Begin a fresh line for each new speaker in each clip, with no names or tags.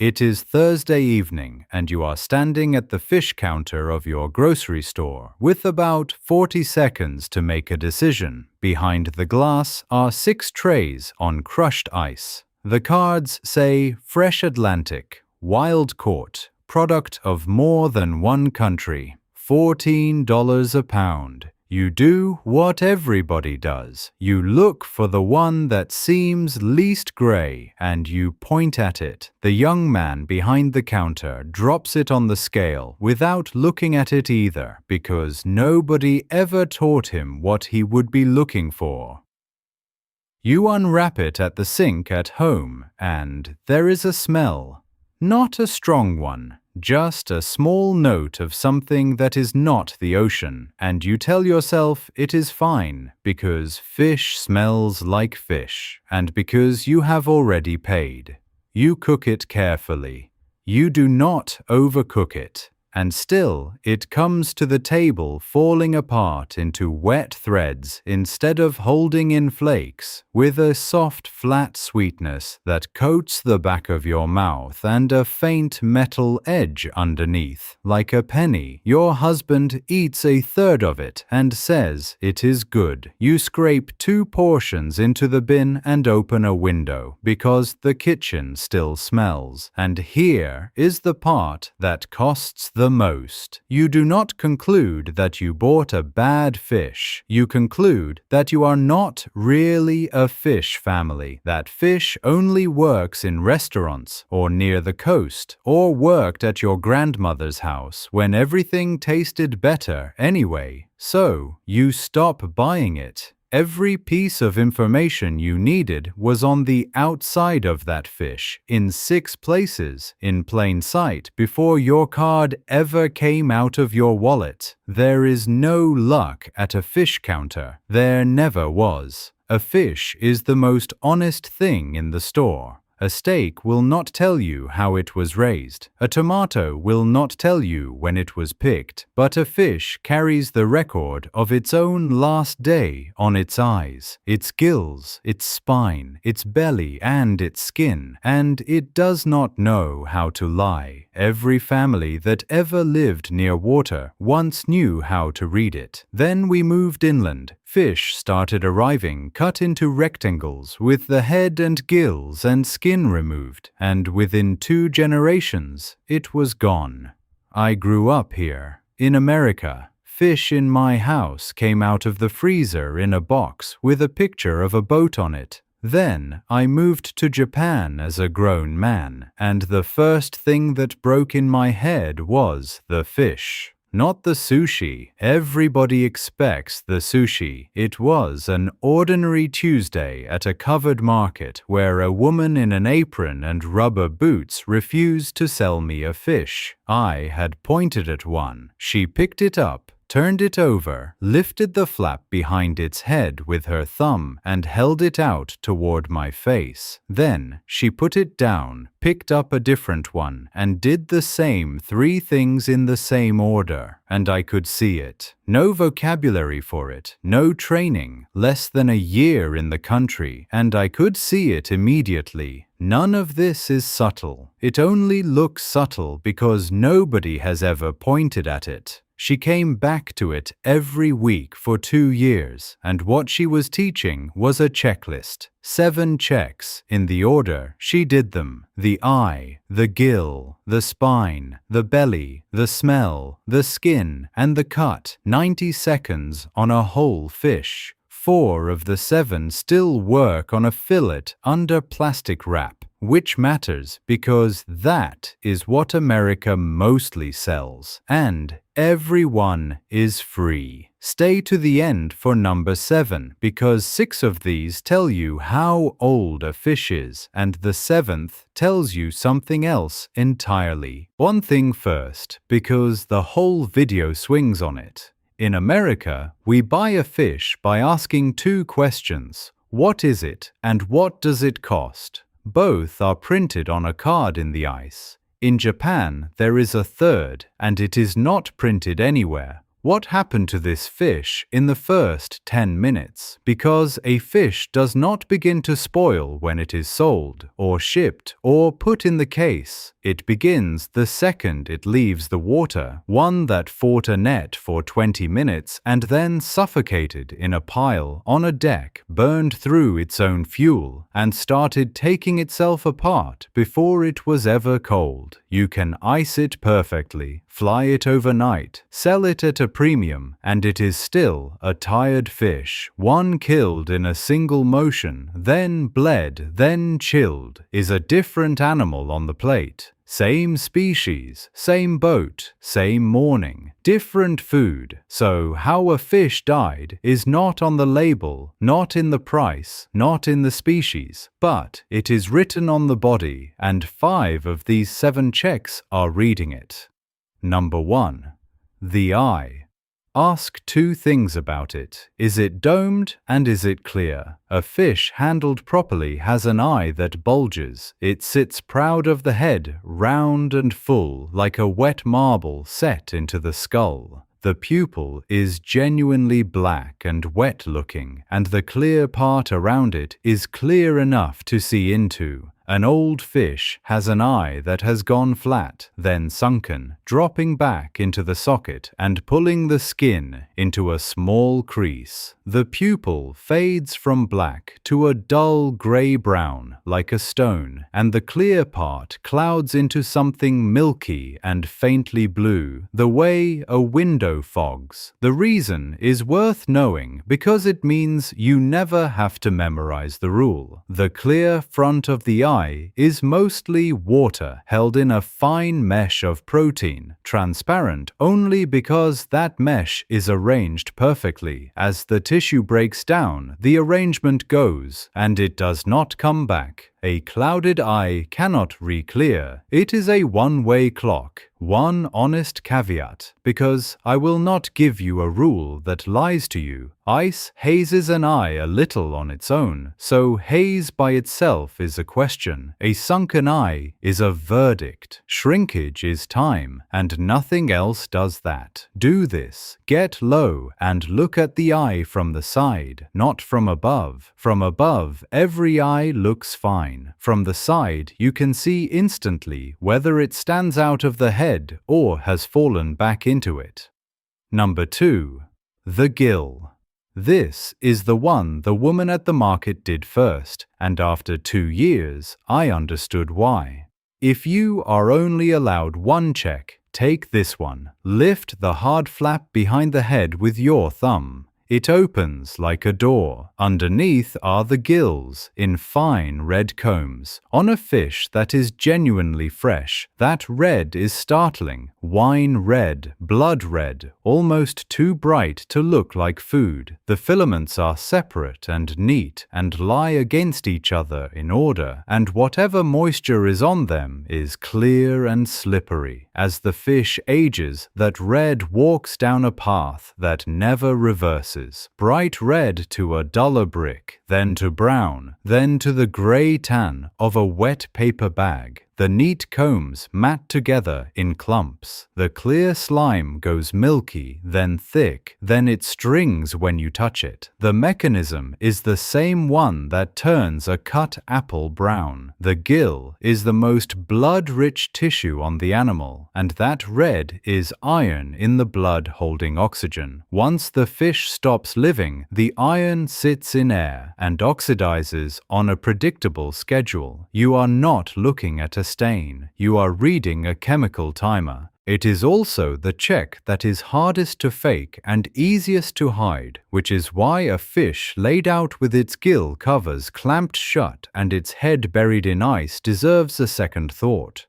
It is Thursday evening and you are standing at the fish counter of your grocery store with about 40 seconds to make a decision. Behind the glass are 6 trays on crushed ice. The cards say Fresh Atlantic, Wild Caught, product of more than one country, $14 a pound. You do what everybody does. You look for the one that seems least gray and you point at it. The young man behind the counter drops it on the scale without looking at it either because nobody ever taught him what he would be looking for. You unwrap it at the sink at home and there is a smell. Not a strong one. Just a small note of something that is not the ocean, and you tell yourself it is fine because fish smells like fish, and because you have already paid. You cook it carefully. You do not overcook it. And still, it comes to the table falling apart into wet threads instead of holding in flakes, with a soft, flat sweetness that coats the back of your mouth and a faint metal edge underneath, like a penny. Your husband eats a third of it and says it is good. You scrape 2 portions into the bin and open a window because the kitchen still smells. And here is the part that costs the most. You do not conclude that you bought a bad fish. You conclude that you are not really a fish family, that fish only works in restaurants or near the coast, or worked at your grandmother's house when everything tasted better anyway. So, you stop buying it. Every piece of information you needed was on the outside of that fish, in 6 places, in plain sight, before your card ever came out of your wallet. There is no luck at a fish counter. There never was. A fish is the most honest thing in the store. A steak will not tell you how it was raised. A tomato will not tell you when it was picked. But a fish carries the record of its own last day on its eyes, its gills, its spine, its belly, and its skin. And it does not know how to lie. Every family that ever lived near water once knew how to read it. Then we moved inland. Fish started arriving cut into rectangles with the head and gills and skin removed, and within 2 generations, it was gone. I grew up here, in America. Fish in my house came out of the freezer in a box with a picture of a boat on it. Then I moved to Japan as a grown man, and the first thing that broke in my head was the fish. Not the sushi. Everybody expects the sushi. It was an ordinary Tuesday at a covered market where a woman in an apron and rubber boots refused to sell me a fish. I had pointed at one. She picked it up, turned it over, lifted the flap behind its head with her thumb, and held it out toward my face. Then she put it down, picked up a different one, and did the same 3 things in the same order, and I could see it. No vocabulary for it, no training, less than a year in the country, and I could see it immediately. None of this is subtle. It only looks subtle because nobody has ever pointed at it. She came back to it every week for 2 years, and what she was teaching was a checklist. 7 checks, in the order she did them. The eye, the gill, the spine, the belly, the smell, the skin, and the cut. 90 seconds on a whole fish. 4 of the 7 still work on a fillet under plastic wrap, which matters because that is what America mostly sells, and everyone is free. Stay to the end for number 7 because 6 of these tell you how old a fish is, and the 7th tells you something else entirely. One thing first, because the whole video swings on it. In America, we buy a fish by asking 2 questions. What is it and what does it cost? Both are printed on a card in the ice. In Japan, there is a third, and it is not printed anywhere. What happened to this fish in the first 10 minutes? Because a fish does not begin to spoil when it is sold, or shipped, or put in the case. It begins the second it leaves the water. One that fought a net for 20 minutes and then suffocated in a pile on a deck, burned through its own fuel, and started taking itself apart before it was ever cold. You can ice it perfectly, fly it overnight, sell it at a premium, and it is still a tired fish. One killed in a single motion, then bled, then chilled, is a different animal on the plate. Same species, same boat, same morning, different food. So how a fish died is not on the label, not in the price, not in the species, but it is written on the body, and 5 of these 7 checks are reading it. Number 1. The eye. Ask 2 things about it. Is it domed and is it clear? A fish handled properly has an eye that bulges. It sits proud of the head, round and full, like a wet marble set into the skull. The pupil is genuinely black and wet-looking, and the clear part around it is clear enough to see into. An old fish has an eye that has gone flat, then sunken, dropping back into the socket and pulling the skin into a small crease. The pupil fades from black to a dull grey-brown, like a stone, and the clear part clouds into something milky and faintly blue, the way a window fogs. The reason is worth knowing because it means you never have to memorize the rule. The clear front of the eye is mostly water held in a fine mesh of protein, transparent only because that mesh is arranged perfectly. As the tissue breaks down, the arrangement goes, and it does not come back. A clouded eye cannot re-clear. It is a one-way clock. One honest caveat, because I will not give you a rule that lies to you. Ice hazes an eye a little on its own, so haze by itself is a question. A sunken eye is a verdict. Shrinkage is time, and nothing else does that. Do this. Get low and look at the eye from the side, not from above. From above, every eye looks fine. From the side, you can see instantly whether it stands out of the head or has fallen back into it. Number 2. The gill. This is the one the woman at the market did first, and after 2 years, I understood why. If you are only allowed 1 check, take this one. Lift the hard flap behind the head with your thumb. It opens like a door. Underneath are the gills in fine red combs. On a fish that is genuinely fresh, that red is startling. Wine red, blood red, almost too bright to look like food. The filaments are separate and neat and lie against each other in order, and whatever moisture is on them is clear and slippery. As the fish ages, that red walks down a path that never reverses. Bright red to a duller brick, then to brown, then to the grey tan of a wet paper bag. The neat combs mat together in clumps. The clear slime goes milky, then thick, then it strings when you touch it. The mechanism is the same one that turns a cut apple brown. The gill is the most blood-rich tissue on the animal, and that red is iron in the blood holding oxygen. Once the fish stops living, the iron sits in air and oxidizes on a predictable schedule. You are not looking at a stain. You are reading a chemical timer. It is also the check that is hardest to fake and easiest to hide, which is why a fish laid out with its gill covers clamped shut and its head buried in ice deserves a second thought.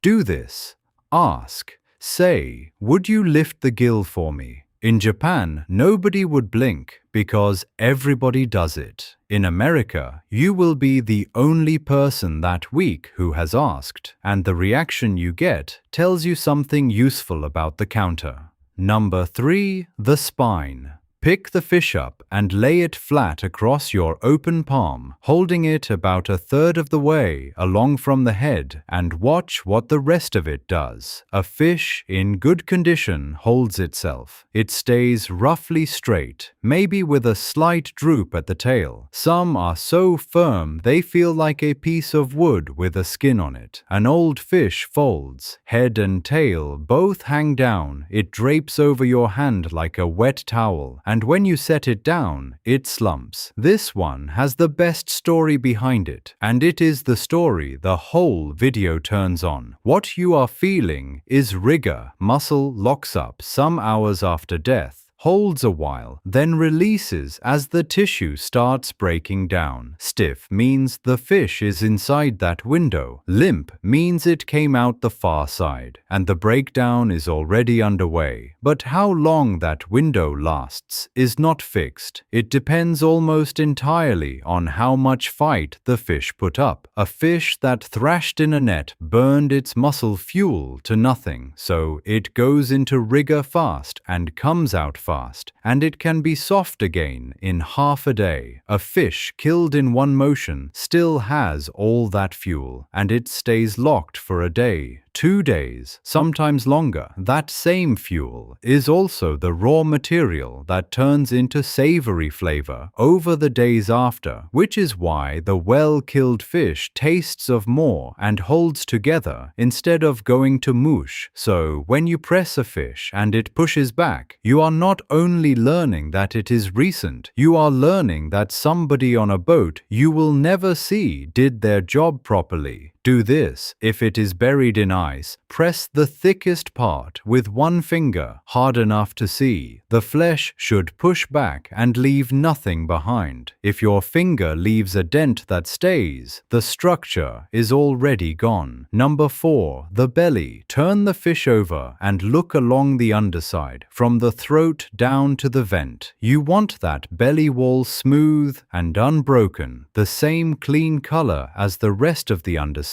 Do this. Ask. Say, would you lift the gill for me? In Japan, nobody would blink because everybody does it. In America, you will be the only person that week who has asked, and the reaction you get tells you something useful about the counter. Number 3. The spine. Pick the fish up and lay it flat across your open palm, holding it about a third of the way along from the head, and watch what the rest of it does. A fish in good condition holds itself. It stays roughly straight, maybe with a slight droop at the tail. Some are so firm they feel like a piece of wood with a skin on it. An old fish folds. Head and tail both hang down. It drapes over your hand like a wet towel, and when you set it down, it slumps. This one has the best story behind it, and it is the story the whole video turns on. What you are feeling is rigor. Muscle locks up some hours after death, holds a while, then releases as the tissue starts breaking down. Stiff means the fish is inside that window. Limp means it came out the far side, and the breakdown is already underway. But how long that window lasts is not fixed. It depends almost entirely on how much fight the fish put up. A fish that thrashed in a net burned its muscle fuel to nothing, so it goes into rigor fast and comes out fast, and it can be soft again in half a day. A fish killed in one motion still has all that fuel, and it stays locked for a day, 2 days, sometimes longer. That same fuel is also the raw material that turns into savory flavor over the days after, which is why the well-killed fish tastes of more and holds together instead of going to mush. So when you press a fish and it pushes back, you are not only learning that it is recent, you are learning that somebody on a boat you will never see did their job properly. Do this. If it is buried in ice, press the thickest part with one finger, hard enough to see. The flesh should push back and leave nothing behind. If your finger leaves a dent that stays, the structure is already gone. Number 4. The belly. Turn the fish over and look along the underside, from the throat down to the vent. You want that belly wall smooth and unbroken, the same clean color as the rest of the underside,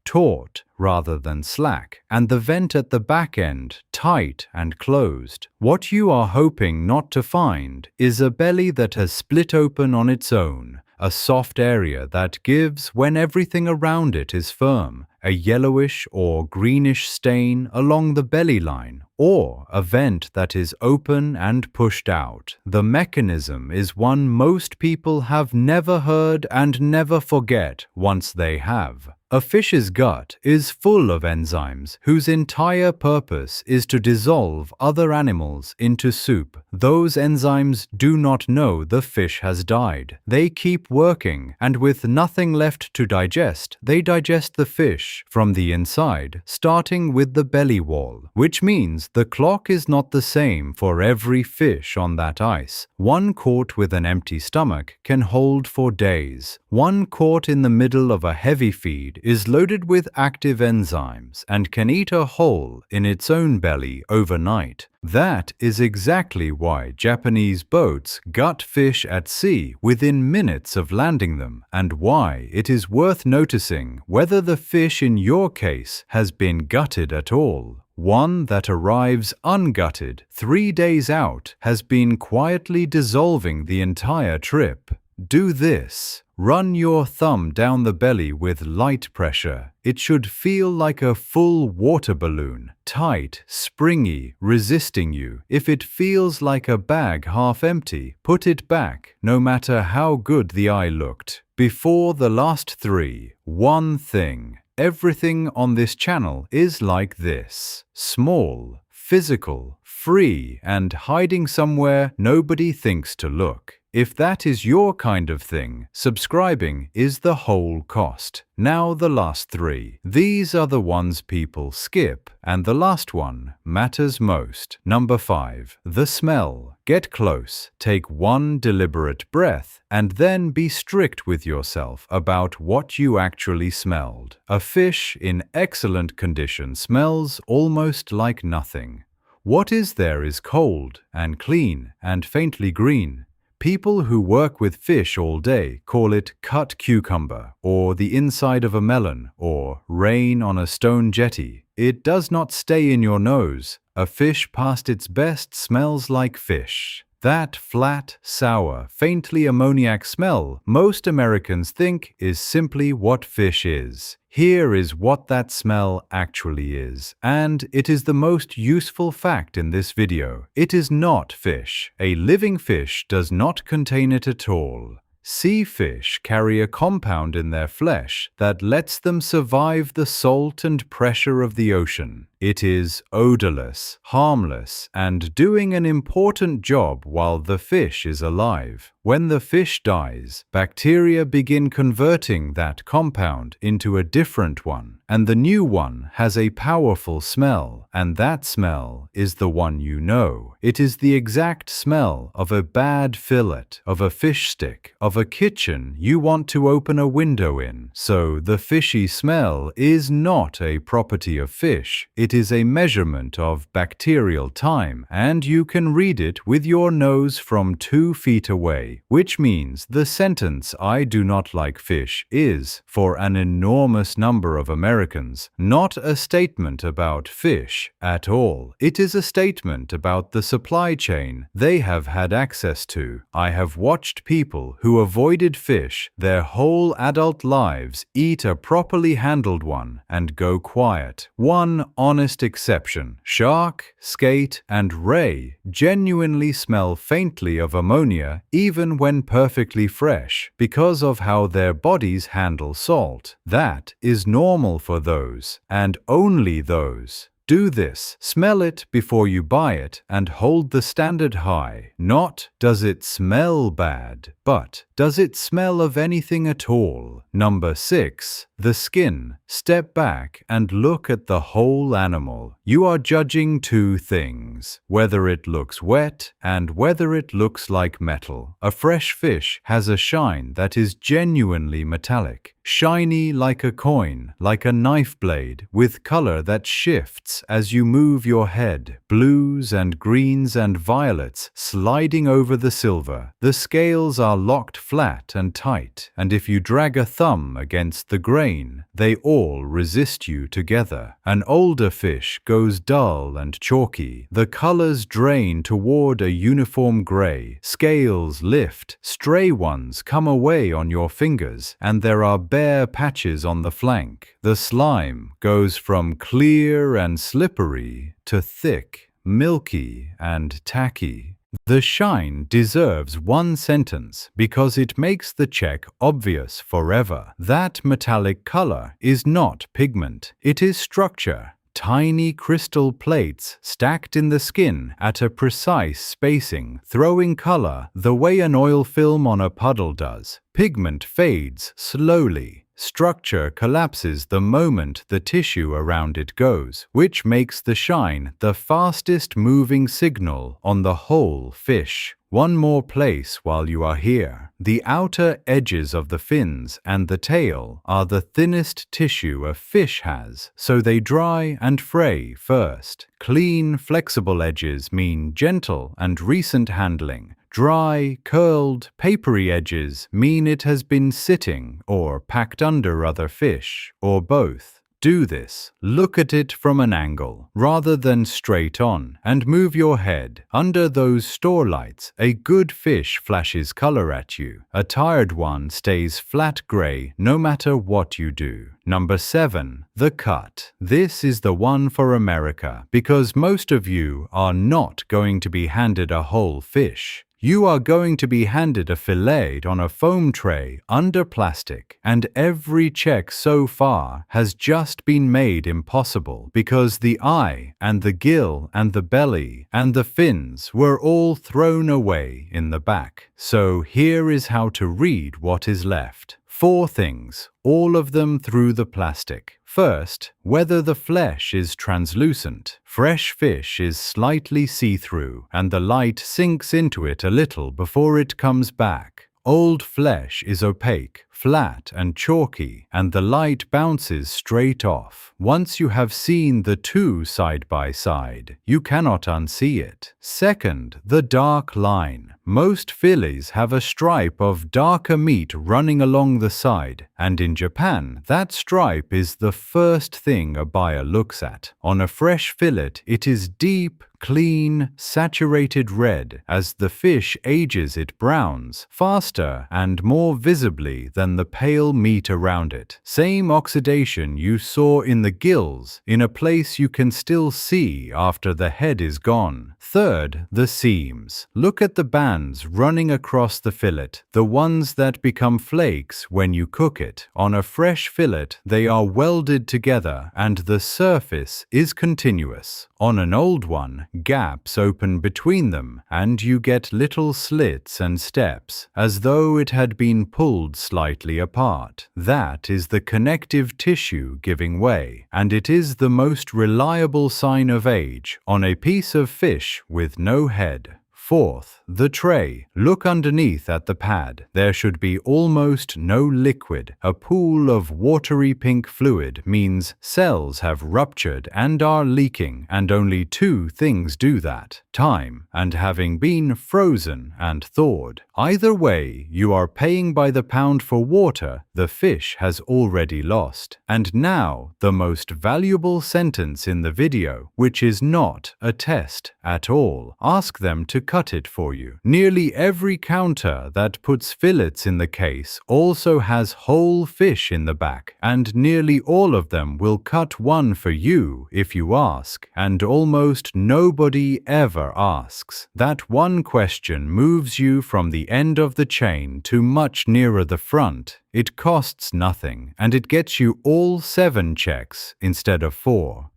taut rather than slack, and the vent at the back end tight and closed. What you are hoping not to find is a belly that has split open on its own, a soft area that gives when everything around it is firm, a yellowish or greenish stain along the belly line, or a vent that is open and pushed out. The mechanism is one most people have never heard and never forget once they have. A fish's gut is full of enzymes whose entire purpose is to dissolve other animals into soup. Those enzymes do not know the fish has died. They keep working, and with nothing left to digest, they digest the fish from the inside, starting with the belly wall, which means the clock is not the same for every fish on that ice. One caught with an empty stomach can hold for days. One caught in the middle of a heavy feed is loaded with active enzymes and can eat a hole in its own belly overnight. That is exactly why Japanese boats gut fish at sea within minutes of landing them, and why it is worth noticing whether the fish in your case has been gutted at all. One that arrives ungutted 3 days out has been quietly dissolving the entire trip. Do this. Run your thumb down the belly with light pressure. It should feel like a full water balloon, tight, springy, resisting you. If it feels like a bag half empty, put it back, no matter how good the eye looked. Before the last 3, one thing. Everything on this channel is like this. Small, physical, free, and hiding somewhere nobody thinks to look. If that is your kind of thing, subscribing is the whole cost. Now the last 3. These are the ones people skip, and the last one matters most. Number 5. The smell. Get close, take one deliberate breath, and then be strict with yourself about what you actually smelled. A fish in excellent condition smells almost like nothing. What is there is cold and clean and faintly green. People who work with fish all day call it cut cucumber, or the inside of a melon, or rain on a stone jetty. It does not stay in your nose. A fish past its best smells like fish. That flat, sour, faintly ammoniac smell most Americans think is simply what fish is. Here is what that smell actually is, and it is the most useful fact in this video. It is not fish. A living fish does not contain it at all. Sea fish carry a compound in their flesh that lets them survive the salt and pressure of the ocean. It is odorless, harmless, and doing an important job while the fish is alive. When the fish dies, bacteria begin converting that compound into a different one, and the new one has a powerful smell, and that smell is the one you know. It is the exact smell of a bad fillet, of a fish stick, of a kitchen you want to open a window in. So the fishy smell is not a property of fish. It is a measurement of bacterial time, and you can read it with your nose from 2 feet away, which means the sentence "I do not like fish" is, for an enormous number of Americans, not a statement about fish at all. It is a statement about the supply chain they have had access to. I have watched people who avoided fish their whole adult lives eat a properly handled one and go quiet. One honest exception: shark, skate, and ray genuinely smell faintly of ammonia even when perfectly fresh because of how their bodies handle salt. That is normal for those, and only those. Do this. Smell it before you buy it and hold the standard high. Not, does it smell bad, but does it smell of anything at all? Number 6. The skin. Step back and look at the whole animal. You are judging 2 things: whether it looks wet and whether it looks like metal. A fresh fish has a shine that is genuinely metallic. Shiny like a coin, like a knife blade, with color that shifts as you move your head. Blues and greens and violets sliding over the silver. The scales are locked flat and tight, and if you drag a thumb against the grain, they all resist you together. An older fish goes dull and chalky. The colors drain toward a uniform gray. Scales lift. Stray ones come away on your fingers, and there are bare patches on the flank. The slime goes from clear and slippery to thick, milky, and tacky. The shine deserves one sentence because it makes the check obvious forever. That metallic color is not pigment, it is structure. Tiny crystal plates stacked in the skin at a precise spacing, throwing color the way an oil film on a puddle does. Pigment fades slowly. Structure collapses the moment the tissue around it goes, which makes the shine the fastest moving signal on the whole fish. One more place while you are here. The outer edges of the fins and the tail are the thinnest tissue a fish has, so they dry and fray first. Clean, flexible edges mean gentle and recent handling. Dry, curled, papery edges mean it has been sitting or packed under other fish, or both. Do this. Look at it from an angle, rather than straight on, and move your head. Under those store lights, a good fish flashes color at you. A tired one stays flat gray no matter what you do. Number 7. The cut. This is the one for America, because most of you are not going to be handed a whole fish. You are going to be handed a fillet on a foam tray under plastic, and every check so far has just been made impossible because the eye and the gill and the belly and the fins were all thrown away in the back. So here is how to read what is left. 4 things, all of them through the plastic. First, whether the flesh is translucent. Fresh fish is slightly see-through, and the light sinks into it a little before it comes back. Old flesh is opaque, flat and chalky, and the light bounces straight off. Once you have seen the two side by side, you cannot unsee it. Second, the dark line. Most fillets have a stripe of darker meat running along the side, and in Japan, that stripe is the first thing a buyer looks at. On a fresh fillet, it is deep, clean, saturated red. As the fish ages, it browns faster and more visibly than the pale meat around it. Same oxidation you saw in the gills, in a place you can still see after the head is gone. Third, the seams. Look at the bands running across the fillet, the ones that become flakes when you cook it. On a fresh fillet, they are welded together and the surface is continuous. On an old one, gaps open between them and you get little slits and steps, as though it had been pulled slightly apart. That is the connective tissue giving way, and it is the most reliable sign of age on a piece of fish with no head. Fourth, the tray. Look underneath at the pad. There should be almost no liquid. A pool of watery pink fluid means cells have ruptured and are leaking, and only two things do that: time and having been frozen and thawed. Either way, you are paying by the pound for water the fish has already lost. And now, the most valuable sentence in the video, which is not a test at all. Ask them to cut it for you. Nearly every counter that puts fillets in the case also has whole fish in the back, and nearly all of them will cut one for you if you ask, and almost nobody ever asks. That one question moves you from the end of the chain to much nearer the front. It costs nothing, and it gets you all 7 checks instead of 4.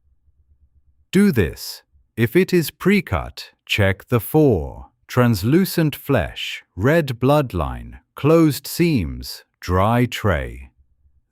Do this. If it is pre-cut, check the 4. Translucent flesh, red bloodline, closed seams, dry tray.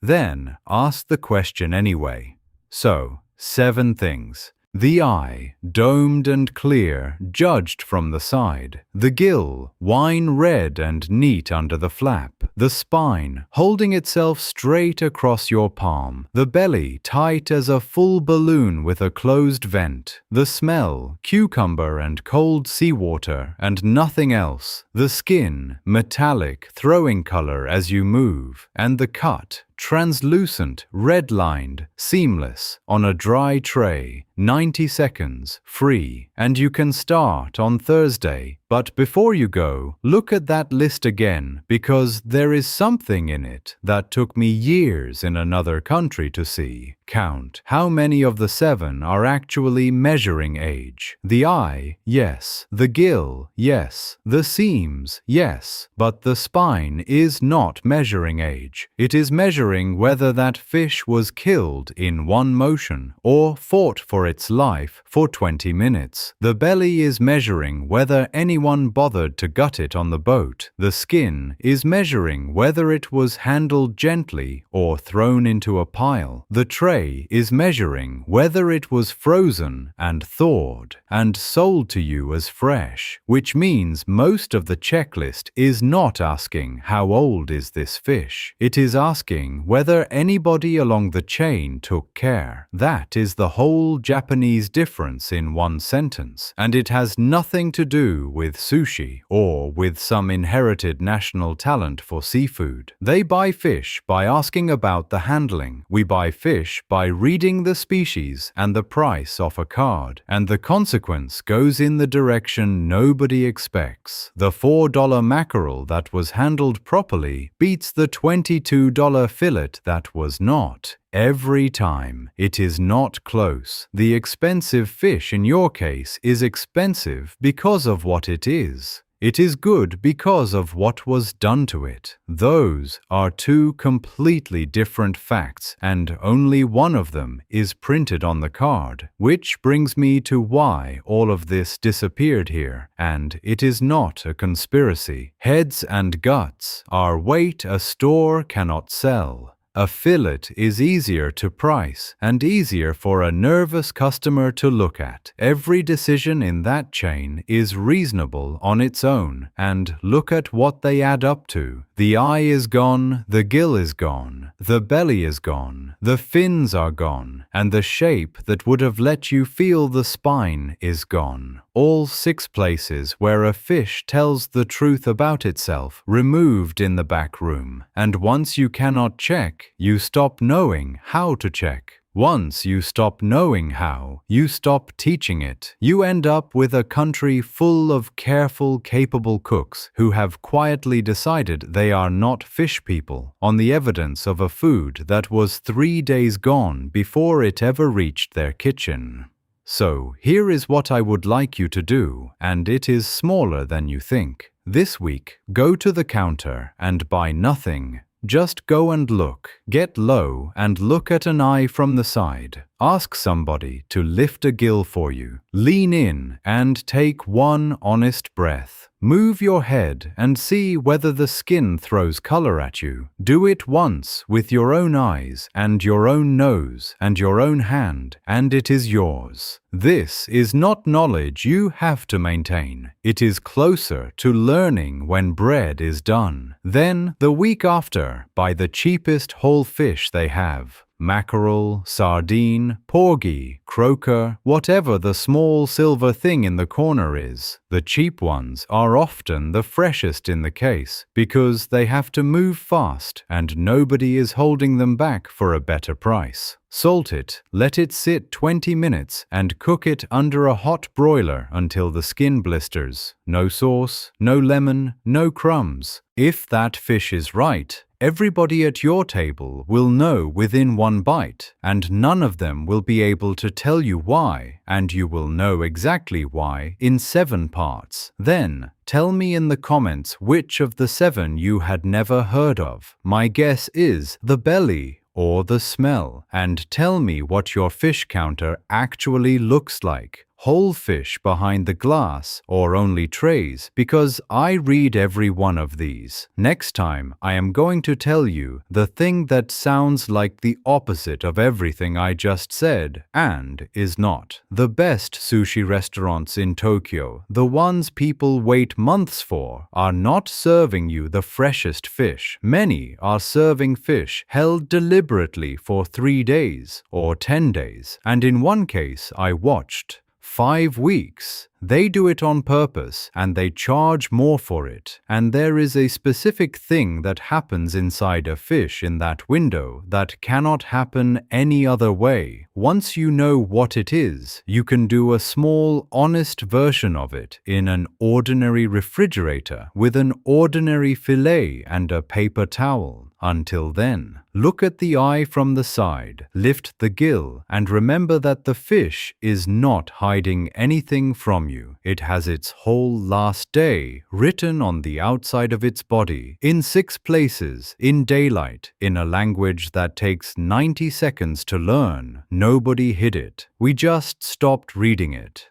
Then ask the question anyway. So, 7 things. The eye, domed and clear, judged from the side. The gill, wine red and neat under the flap. The spine, holding itself straight across your palm. The belly, tight as a full balloon with a closed vent. The smell, cucumber and cold seawater and nothing else. The skin, metallic, throwing color as you move. And the cut, translucent, red-lined, seamless, on a dry tray, 90 seconds, free, and you can start on Thursday. But before you go, look at that list again, because there is something in it that took me years in another country to see. Count how many of the 7 are actually measuring age. The eye, yes. The gill, yes. The seams, yes. But the spine is not measuring age. It is measuring whether that fish was killed in one motion or fought for its life for 20 minutes. The belly is measuring whether anyone bothered to gut it on the boat. The skin is measuring whether it was handled gently or thrown into a pile. The tray is measuring whether it was frozen and thawed and sold to you as fresh, which means most of the checklist is not asking how old is this fish. It is asking whether anybody along the chain took care. That is the whole Japanese difference in one sentence, and it has nothing to do with sushi or with some inherited national talent for seafood. They buy fish by asking about the handling. We buy fish by reading the species and the price off a card, and the consequence goes in the direction nobody expects. The $4 mackerel that was handled properly beats the $22 fillet that was not. Every time. It is not close. The expensive fish in your case is expensive because of what it is. It is good because of what was done to it. Those are 2 completely different facts, and only one of them is printed on the card. Which brings me to why all of this disappeared here, and it is not a conspiracy. Heads and guts are weight a store cannot sell. A fillet is easier to price and easier for a nervous customer to look at. Every decision in that chain is reasonable on its own, and look at what they add up to. The eye is gone, the gill is gone, the belly is gone, the fins are gone, and the shape that would have let you feel the spine is gone. All 6 places where a fish tells the truth about itself removed in the back room, and once you cannot check, you stop knowing how to check. Once you stop knowing how, you stop teaching it. You end up with a country full of careful, capable cooks who have quietly decided they are not fish people on the evidence of a food that was 3 days gone before it ever reached their kitchen. So, here is what I would like you to do, and it is smaller than you think. This week, go to the counter and buy nothing. Just go and look. Get low and look at an eye from the side. Ask somebody to lift a gill for you. Lean in and take one honest breath. Move your head and see whether the skin throws color at you. Do it once with your own eyes and your own nose and your own hand, and it is yours. This is not knowledge you have to maintain. It is closer to learning when bread is done. Then, the week after, buy the cheapest whole fish they have. Mackerel, sardine, porgy, croaker, whatever the small silver thing in the corner is. The cheap ones are often the freshest in the case because they have to move fast and nobody is holding them back for a better price. Salt it, let it sit 20 minutes and cook it under a hot broiler until the skin blisters. No sauce, no lemon, no crumbs. If that fish is right, everybody at your table will know within one bite, and none of them will be able to tell you why, and you will know exactly why in 7 parts. Then, tell me in the comments which of the 7 you had never heard of. My guess is the belly or the smell, and tell me what your fish counter actually looks like. Whole fish behind the glass or only trays, because I read every one of these. Next time, I am going to tell you the thing that sounds like the opposite of everything I just said and is not. The best sushi restaurants in Tokyo, the ones people wait months for, are not serving you the freshest fish. Many are serving fish held deliberately for 3 days or 10 days, and in one case I watched 5 weeks. They do it on purpose and they charge more for it. And there is a specific thing that happens inside a fish in that window that cannot happen any other way. Once you know what it is, you can do a small, honest version of it in an ordinary refrigerator with an ordinary fillet and a paper towel. Until then, look at the eye from the side, lift the gill, and remember that the fish is not hiding anything from you. It has its whole last day written on the outside of its body, in 6 places, in daylight, in a language that takes 90 seconds to learn. Nobody hid it. We just stopped reading it.